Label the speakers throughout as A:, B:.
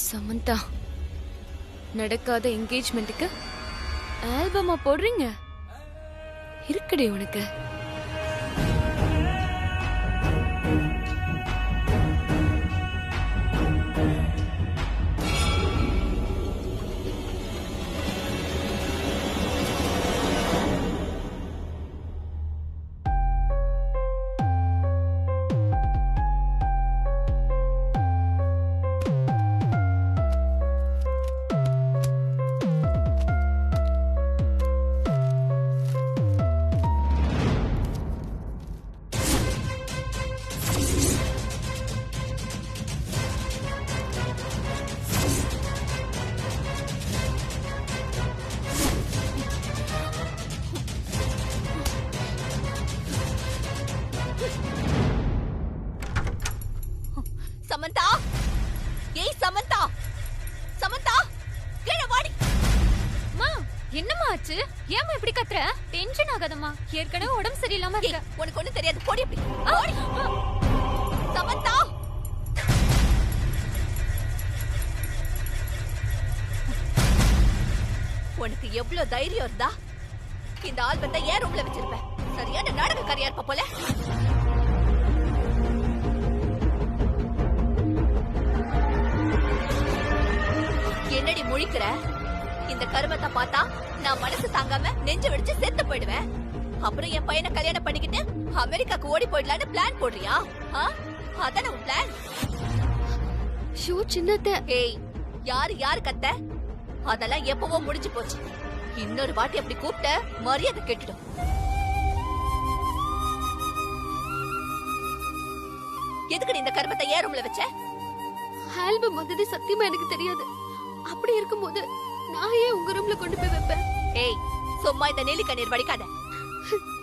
A: சமந்தா, நடக்காத என்கேஜ்மெண்ட்டுக்கு ஆல்பமா போடுறீங்க? இருக்குடி உனக்கு.
B: சமந்தா, ஏய் சமந்தா, சமந்தா, கீழே வாடி.
C: மா, என்னம்மா ஆச்சு? ஏம்மா இப்படி கத்துற? டென்ஷன் ஆகாதம்மா, ஏற்கனவே உடம்பு சரியில்லாம இருக்க.
B: உனக்கு ஒண்ணும் தெரியாது, போடி அப்படி. ஓடி. சமந்தா, உனக்கு எவ்வளவு தைரியம் இருந்தா இந்த ஆல்பத்தை ஏன் ரூம்ல வச்சிருப்ப? சரியான நாடகக்காரியா இருப்ப போல. என்னடி முழிக்கிற? இந்த கருமத்தை பார்த்தா நான் மனசு தாங்காம நெஞ்சு வெடிச்சு செத்து போயிடுவேன். அப்புறம் என் பையனை கல்யாணம் பண்ணிக்கிட்டு அமெரிக்காக்கு ஓடி போயிடலான்னு பிளான் போடுறியா? அதான உன் பிளான்?
A: ஷூ சின்னத்த.
B: ஏய், யாரு கத்த? அதெல்லாம் எப்பவோ முடிஞ்சு போச்சு. இன்னொரு வாட்டி அப்படி கூப்பிட்ட மரியாதை கெட்டுடும். எதுக்கு நீ இந்த கருமத்தை ஏன் ரூம்ல வச்ச?
A: ஆல்பம் வந்தது சத்தியமா எனக்கு தெரியாது. அப்படி இருக்கும்போது நான் ஏன் உங்க ரூம்ல கொண்டு போய் வைப்பேன்?
B: ஏய், சும்மா இந்த நெல்லி கண்ணீர் வடிக்காத.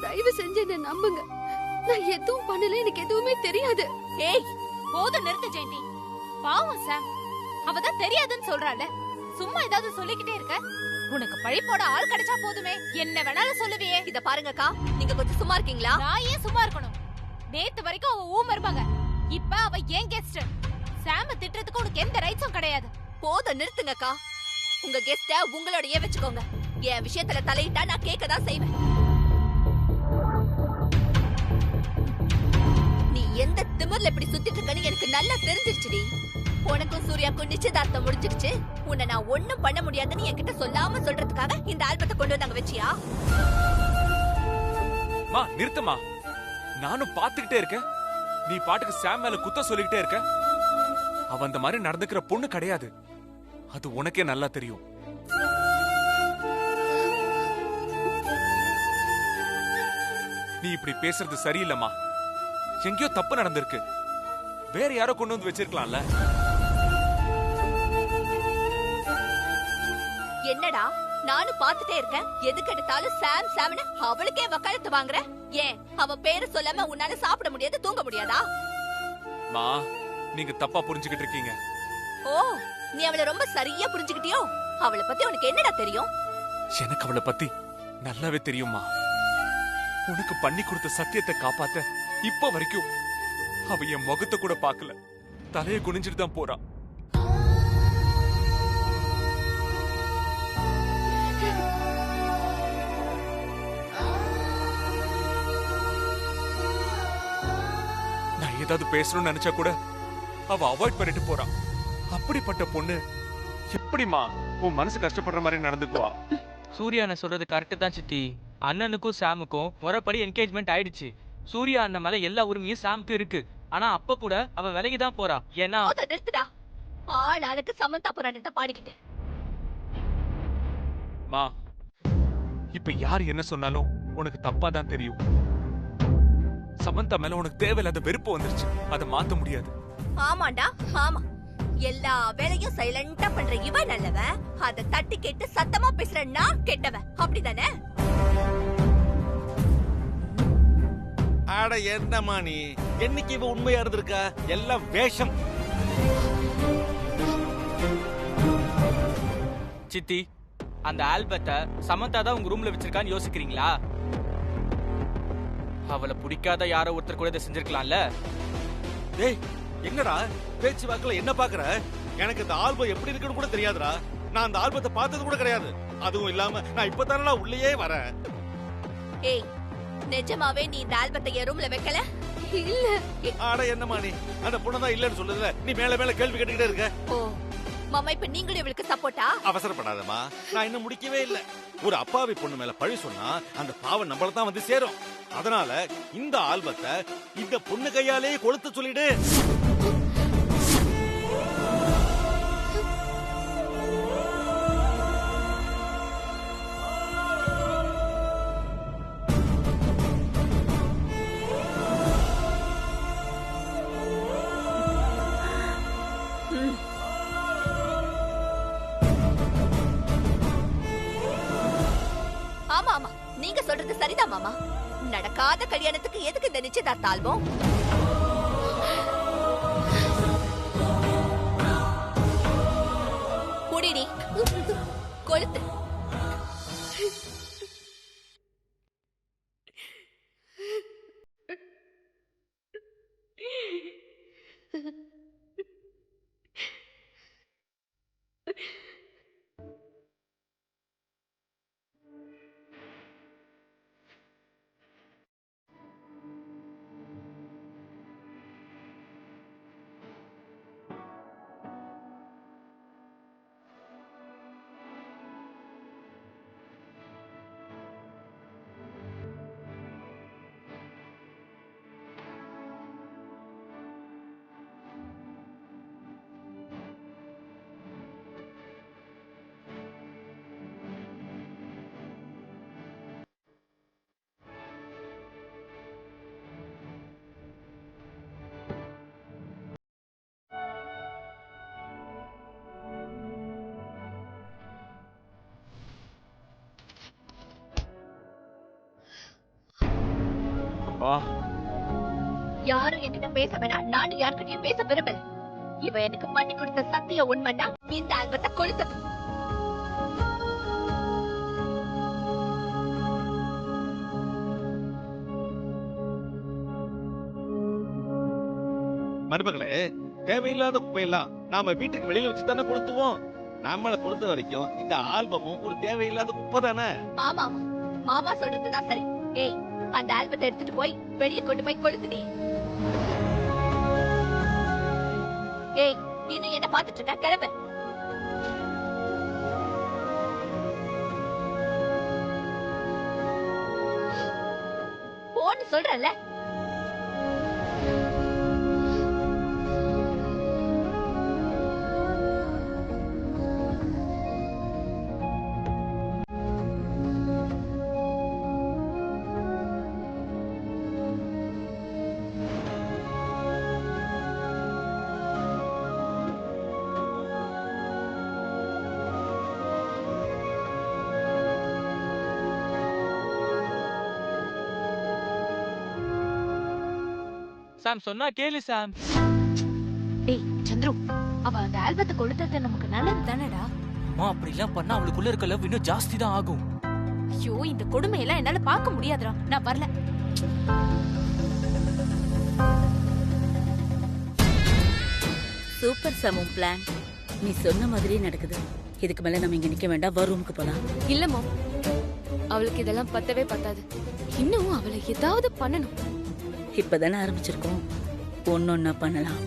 A: தயவு செஞ்சு என்ன நம்புங்க. நான் எதுவும் பண்ணல, எனக்கு எதுவுமே தெரியாது.
B: ஏய்,
C: போதும், நிறுத்து ஜெயந்தி. பாவம் சாம், அவதான் தெரியாதுன்னு சொல்றாள. சும்மா ஏதாவது சொல்லிக்கிட்டே இருக்க. உனக்கு பழி போட ஆள் கிடைச்சா போதுமே, என்ன வேணாலும் சொல்லுவியே.
B: இத பாருங்கக்கா, நீங்க கொஞ்சம் சும்மா இருக்கீங்களா?
C: நான் ஏன் சும்மா இருக்கணும்? நேத்து வரைக்கும் அவ ஊமருப்பாங்க, இப்ப அவ ஏன் கெஸ்ட். சாம திட்டுறதுக்கு உனக்கு எந்த ரைட்ஸும் கிடையாது.
B: போதும், நிறுத்துங்கக்கா. உங்க கெஸ்ட உங்களோடயே வச்சுக்கோங்க. என் விஷயத்துல தலையிட்டா நான் கேட்கதான் செய்வேன். நீ எந்த திமிர்ல இப்படி சுத்திட்டு இருக்கன்னு எனக்கு நல்லா தெரிஞ்சிருச்சுடி. உனக்கும் சூர்யாக்கும் நிச்சயதார்த்தம் முடிஞ்சிருச்சு. உன்னை நான் ஒண்ணும் பண்ண முடியாதுன்னு என்கிட்ட சொல்லாம சொல்றதுக்காக இந்த ஆல்பத்தை கொண்டு வந்தாங்க வச்சியா?
D: மா, நிறுத்தமா. நானும் பாத்துக்கிட்டே இருக்கேன். நீ பாட்டுக்கு சாம் மேல குத்த சொல்லிக்கிட்டே இருக்க. அவ அந்த மாதிரி நடந்துக்கிற பொண்ணு கிடையாது. அது உனக்கே நல்லா தெரியும். நீ இப்படி பேசுறது சரியில்லம்மா. எங்கேயோ தப்பு நடந்திருக்கு. வேற யாரோ கொண்டு வந்து வச்சிருக்கலாம்ல.
B: என்னடா, நானும் பாத்துட்டே இருக்கேன். எதுக்கு எடுத்தாலும் சாம் சாம்னு அவளுக்கே வக்காலத்து வாங்குற. ஏன் அவ பேரை சொல்லாம உன்னால சாப்பிட முடியாது, தூங்க முடியாதா?
D: மா, நீங்க தப்பா புரிஞ்சுக்கிட்டு இருக்கீங்க.
B: ஓ, நீ அவளை ரொம்ப சரியா புரிஞ்சுக்கிட்டியோ? அவளை பத்தி உனக்கு என்னடா தெரியும்?
D: எனக்கு அவளை பத்தி நல்லாவே தெரியுமா. உனக்கு பண்ணி கொடுத்த சத்தியத்தை காப்பாத்த இப்ப வரைக்கும் அவ என் முகத்தை கூட பாக்கல. தலையை குனிஞ்சிட்டு தான் போறா. நான் ஏதாவது பேசணும்னு நினைச்சா கூட அவ அவாய்ட் பண்ணிட்டு போறான். அப்படிப்பட்ட பொண்ணு எப்படிமா உன் மனசு கஷ்டப்படுற மாதிரி நடந்துக்குவா?
E: சூர்யா அண்ணன் சொல்றது கரெக்ட் தான் சித்தி. அண்ணனுக்கும் சாமுக்கும் முறைப்படி என்கேஜ்மெண்ட் ஆயிடுச்சு. சூர்யா அண்ணன் மேல எல்லா உரிமையும் சாமுக்கு இருக்கு. ஆனா அப்ப கூட அவ விலகி தான் போறா. ஏன்னா
B: நிறுத்துடா. ஆள் ஆளுக்கு சமந்தா புராணத்தை பாடிக்கிட்டு.
D: மா, இப்ப யார் என்ன சொன்னாலும் உனக்கு தப்பா தான் தெரியும். சமந்தா மேல உனக்கு தேவையில்லாத வெறுப்பு வந்துருச்சு. அதை மாத்த முடியாது.
B: ஆமாண்டா, ஆமா. எல்லா வேலையும் சைலண்டா பண்ற இவ நல்லவ, அத தட்டி கேட்டு சத்தமா பேசுற நான் கெட்டவ. அப்படிதானே?
F: ஆட என்னம்மா நீ? என்னைக்கு இவ உண்மையா இருந்திருக்கா? எல்லாம் வேஷம்.
E: சித்தி, அந்த ஆல்பத்தை சமந்தா தான் உங்க ரூம்ல வச்சிருக்கான்னு யோசிக்கிறீங்களா? அவளை பிடிக்காத யாரோ ஒருத்தர் கூட இதை செஞ்சிருக்கலாம்ல.
F: டேய், என்னடா பேச்சு வாக்குல என்ன பாக்குற? எனக்கு இந்த ஆல்பம் எப்படி இருக்குன்னு கூட தெரியாதுடா. நான் அந்த ஆல்பத்தை பார்த்தது கூட கிடையாது. அதுவும் இல்லாம நான் இப்பதானடா உள்ளேயே வரேன்.
B: ஏய், நிஜமாவே நீ இந்த ஆல்பத்தை என் ரூம்ல வைக்கல?
A: இல்ல.
F: ஆட என்னமா நீ அந்த பொண்ணுதான் இல்லன்னு சொல்லுதுல, நீ மேல மேல கேள்வி கேட்டுக்கிட்டே இருக்க.
B: ஓ மாமா, இப்ப நீங்களும் இவளுக்கு சப்போர்ட்டா?
F: அவசரப்படாதம்மா, நான் இன்னும் முடிக்கவே இல்ல. ஒரு அப்பாவி பொண்ணு மேல பழி சொன்னா அந்த பாவம் நம்மள தான் வந்து சேரும். அதனால இந்த ஆல்பத்தை இந்த பொண்ணு கையாலேயே கொளுத்த சொல்லிடு.
B: ஆமா ஆமா, நீங்க சொல்றது சரிதான் மாமா. நடக்காத கல்யாணத்துக்கு எதுக்கு இந்த நிச்சயதார்த்த ஆல்பம்? குடிடி, கொளுத்து. யாரும் என்கிட்ட பேச வேணாம், நானும் யாருக்கிட்டையும் பேச விரும்பல. இவ எனக்கு பண்ணி கொடுத்த சத்திய உண்மைன்னா இந்த ஆல்பத்தை கொளுத்தது.
F: மருமகளே, தேவையில்லாத குப்பையெல்லாம் நாம வீட்டுக்கு வெளியில வச்சு தானே கொளுத்துவோம். நம்மளை பொறுத்த வரைக்கும் இந்த ஆல்பமும் ஒரு தேவையில்லாத குப்பை தானே.
B: ஆமா ஆமா, மாமா சொல்றதுதான் சரி. ஏய், அந்த ஆல்பத்தை எடுத்துட்டு போய் வெளியே கொண்டு போய் கொளுத்துடி. ஏய், இன்னும் என்ன பாத்துட்டு இருக்க? கிளம்பு. போன்னு சொல்றல.
E: சாம் சொன்னா கேளு சாம்.
C: ஏய் சந்துரு, அவ அந்த ஆல்பத்தை கொளுத்தது நமக்கு நல்லது தானடா?
G: அம்மா அப்படிலாம் பண்ணா அவளுக்குள்ள இருக்க லவ் இன்னும் ஜாஸ்தி தான் ஆகும்.
C: ஐயோ, இந்த கொடுமையெல்லாம் என்னால பார்க்க முடியாதுடா. நான் வரல.
H: சூப்பர் சமம் பிளான். நீ சொன்ன மாதிரியே நடக்குது. இதுக்கு மேல நம்ம இங்க நிக்க வேண்டாம், வா ரூமுக்கு போலாம்.
A: இல்லம்மா, அவளுக்கு இதெல்லாம் பத்தவே பத்தாது. இன்னும் அவளை ஏதாவது பண்ணணும்.
H: இப்பதானே ஆரம்பிச்சிருக்கோம், ஒன்னொன்னா பண்ணலாம்.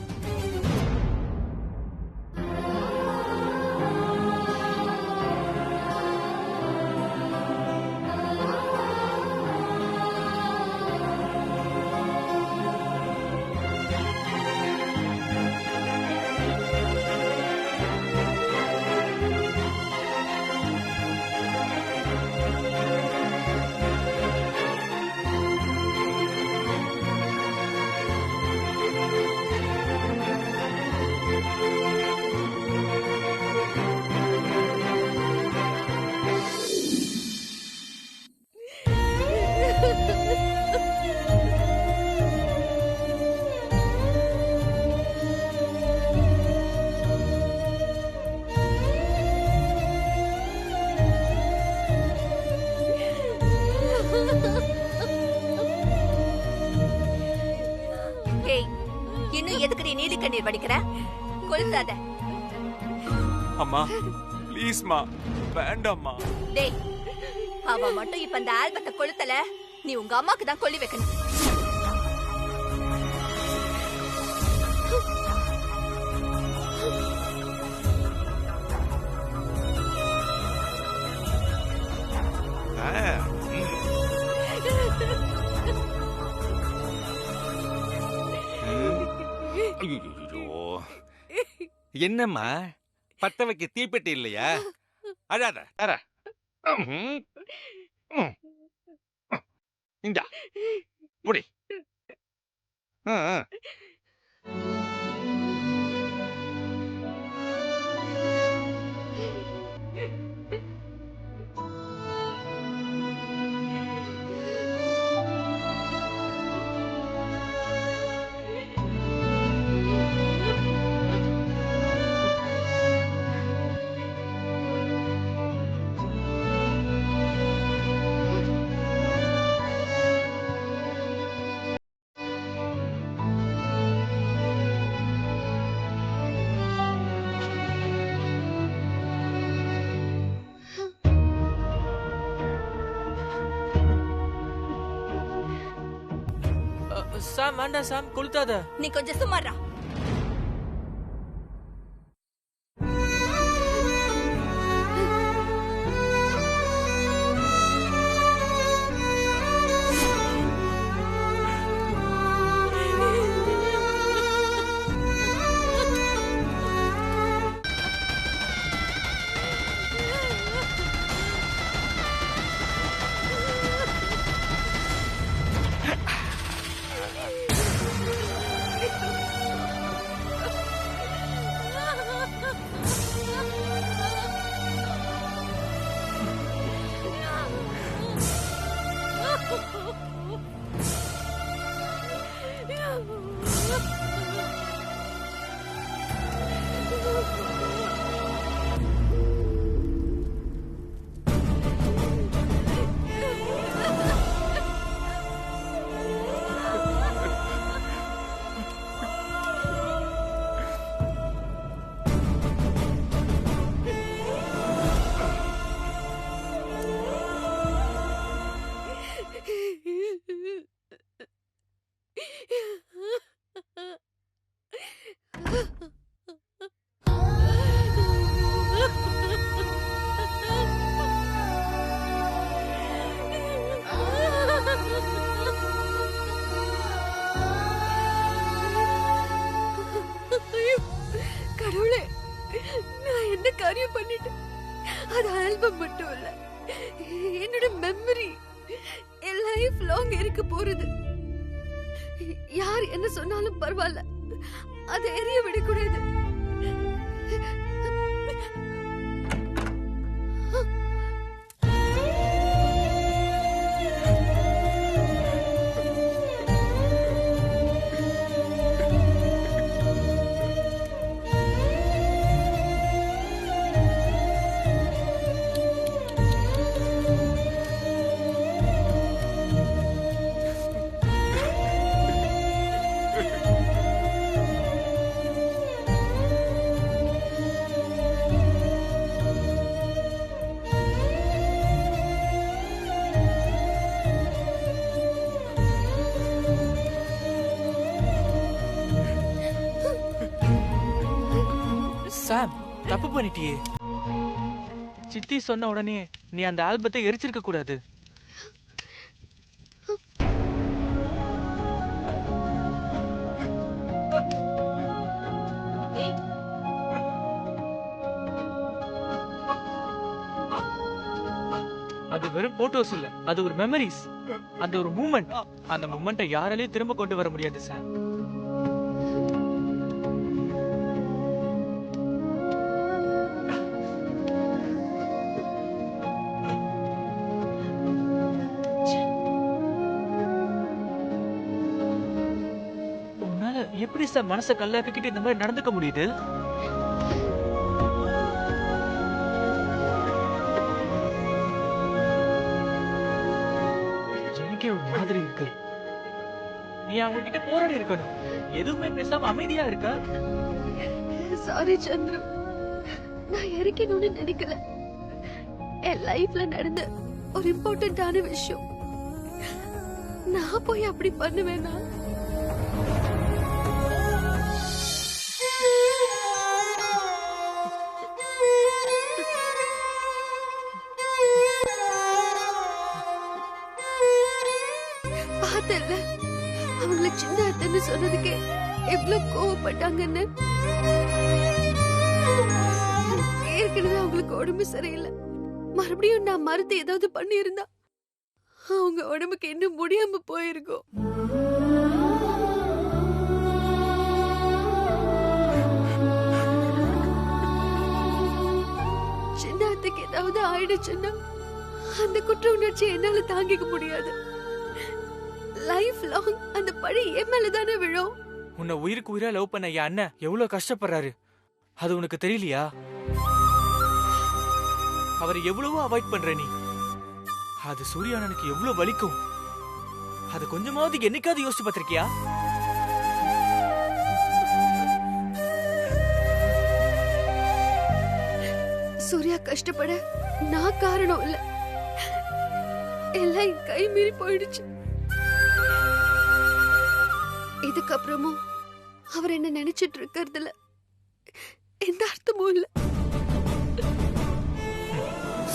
B: இன்னும் எதுக்கு நீ நீலி கண்ணீர் வடிக்கிற? கொளுத்தாத.
D: அம்மா ப்ளீஸ்மா, வேண்டாம்மா.
B: டேய், அவ மட்டும் இப்ப இந்த ஆல்பத்தை கொளுத்தல, நீ உங்க அம்மாக்கு தான் கொல்லி வைக்கணும்.
F: ஐயோ, என்னம்மா பத்த வைக்க தீப்பெட்டி இல்லையா? அழாத தர. இந்தா புடி.
E: சாம் வேண்டாம் சாம், கொளுத்தாத.
B: நீ கொஞ்சம் சும்மாறா.
A: கடவுளே, நான் என்ன காரியம் பண்ணிட்டேன்? அது ஆல்பம் மட்டும் இல்ல, என்னோட மெமரி லைஃப் லாங் இருக்க போறது. யார் என்ன சொன்னாலும் பரவாயில்ல, அது எரிய விடக்கூடாது.
E: சாம், தப்பு பண்ணிட்டியே. சித்தி சொன்ன உடனே நீ அந்த ஆல்பத்தை எரிச்சிருக்க கூடாது. அது வெறும் போட்டோஸ் இல்ல, அது ஒரு மெமரிஸ். அந்த ஒரு மூமெண்ட், அந்த மூமெண்ட்டை யாராலையும் திரும்ப கொண்டு வர முடியாது சார். உன்னால எப்படி சார் மனசை கல்லாக்கிட்டு இந்த மாதிரி நடந்துக்க முடியுது? எனக்கே ஒரு மாதிரி இருக்கு. நீ அவங்க கிட்ட போராடி இருக்கணும், எதுவுமே பேசாம அமைதியா இருக்க.
A: சாரி சந்திரு, நான் இறக்கணும்னு நினைக்கல. என் லைஃப்ல நடந்த ஒரு இம்பார்ட்டன்டான விஷயம். நான் போய் அப்படி பண்ணுவேனா? பார்த்தல அவங்கள சின்ன அத்தைன்னு சொன்னதுக்கு எவ்வளவு கோவப்பட்டாங்கன்னு. ஏற்கனவே அவங்களுக்கு உடம்பு சரியில்லை. மறுபடியும் நான் மருந்து ஏதாவது பண்ணி இருந்தா அவங்க உடம்புக்கு இன்னும் முடியாம போயிருக்கும். சின்ன அத்தைக்கு ஏதாவது ஆயிடுச்சுன்னா அந்த குற்ற உணர்ச்சி என்னால தாங்கிக்க முடியாது. லைஃப் லாங் அந்த பழி என் மேலதானே விழும்.
G: உன்னை உயிருக்கு உயிரா லவ் பண்ண என் அண்ணன் எவ்வளவு கஷ்டப்படுறாரு அது உனக்கு தெரியலையா? அவரை எவ்வளவோ அவாய்ட் பண்ற நீ. அது சூர்யா அண்ணனுக்கு எவ்வளவு வலிக்கும். அது கொஞ்சமாவது என்னைக்காவது யோசிச்சு பார்த்திருக்கியா?
A: சூர்யா கஷ்டப்பட நான் காரணம் இல்ல. எல்லாம் என் கை மீறி போயிடுச்சு. இதுக்கப்புறமும் அவர் என்ன நினைச்சிட்டு இருக்கிறதுல எந்த அர்த்தமும் இல்ல.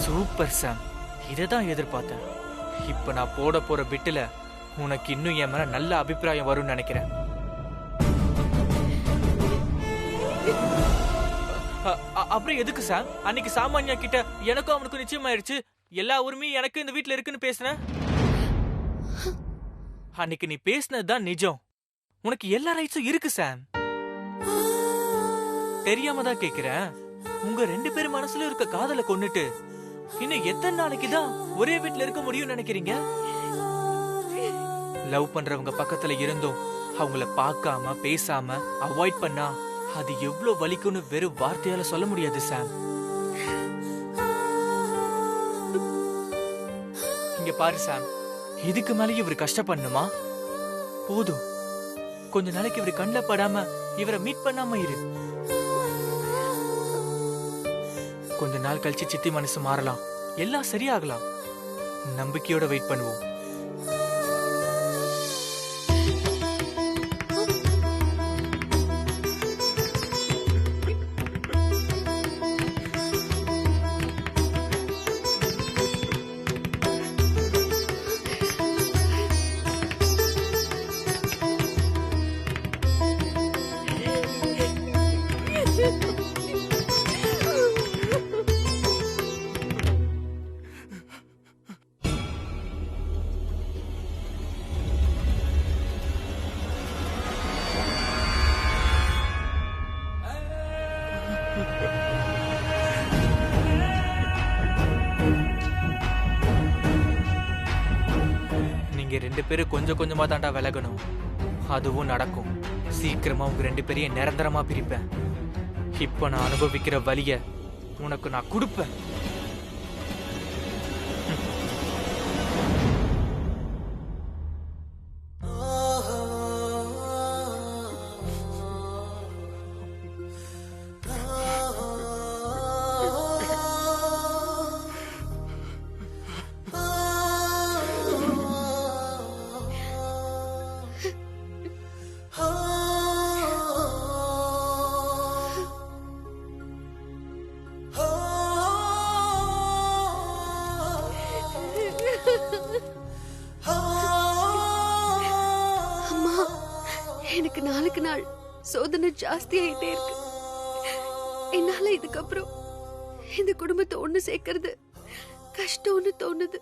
G: சூப்பர் சாம், இததான் எதிர்பார்த்தேன். இப்ப நான் போட போற பிட்டுல உனக்கு இன்னும் என் மேல நல்ல அபிப்பிராயம் வரும்னு நினைக்கிறேன். அப்புறம் எதுக்கு சாம் அன்னைக்கு சாமானியா கிட்ட எனக்கும் அவனுக்கும் நிச்சயமாயிருச்சு, எல்லா உரிமையும் எனக்கு இந்த வீட்டுல இருக்குன்னு பேசுன? அன்னைக்கு நீ பேசினதுதான் நிஜம். உனக்கு எல்லா ரைட்ஸும் இருக்கு சாம். தெரியாம தான் கேக்குறேன். உங்க 2 பேர் மனசுல இருக்க காதலை கொன்னுட்டு இன்னும் எத்தனை நாளைக்கு தான் ஒரே வீட்டுல இருக்க முடியும்னு நினைக்கிறீங்க? லவ் பண்றவங்க பக்கத்துல இருந்தும் அவங்கள பார்க்காம பேசாம அவாய்ட் பண்ணா அது எவ்வளவு வலிக்கும்னு வெறும் வார்த்தையால சொல்ல முடியாது சாம். இங்க பாரு சாம், இதுக்கு மேலே இவர் கஷ்டப்படணுமா? போதும், கொஞ்ச நாளைக்கு இவர் கண்ணில் படாம இவரை மீட் பண்ணாம இரு. கொஞ்ச நாள் கழிச்சு சித்தி மனசு மாறலாம், எல்லாம் சரியாகலாம். நம்பிக்கையோட வெயிட் பண்ணுவோம். நீங்க 2 பேரும் கொஞ்சம் கொஞ்சமா தாண்டா விலகணும். அதுவும் நடக்கும். சீக்கிரமா உங்க 2 பேரையும் நிரந்தரமா பிரிப்பேன். இப்ப நான் அனுபவிக்கிற வலிய உனக்கு நான் கொடுப்பேன்.
A: அம்மா, எனக்கு நாளுக்கு நாள் சோதனை ஜாஸ்தி ஆயிட்டே இருக்கு. என்னால இதுக்கப்புறம் இந்த குடும்பத்தை ஒண்ணு சேர்க்கறது கஷ்டம்னு தோணுது.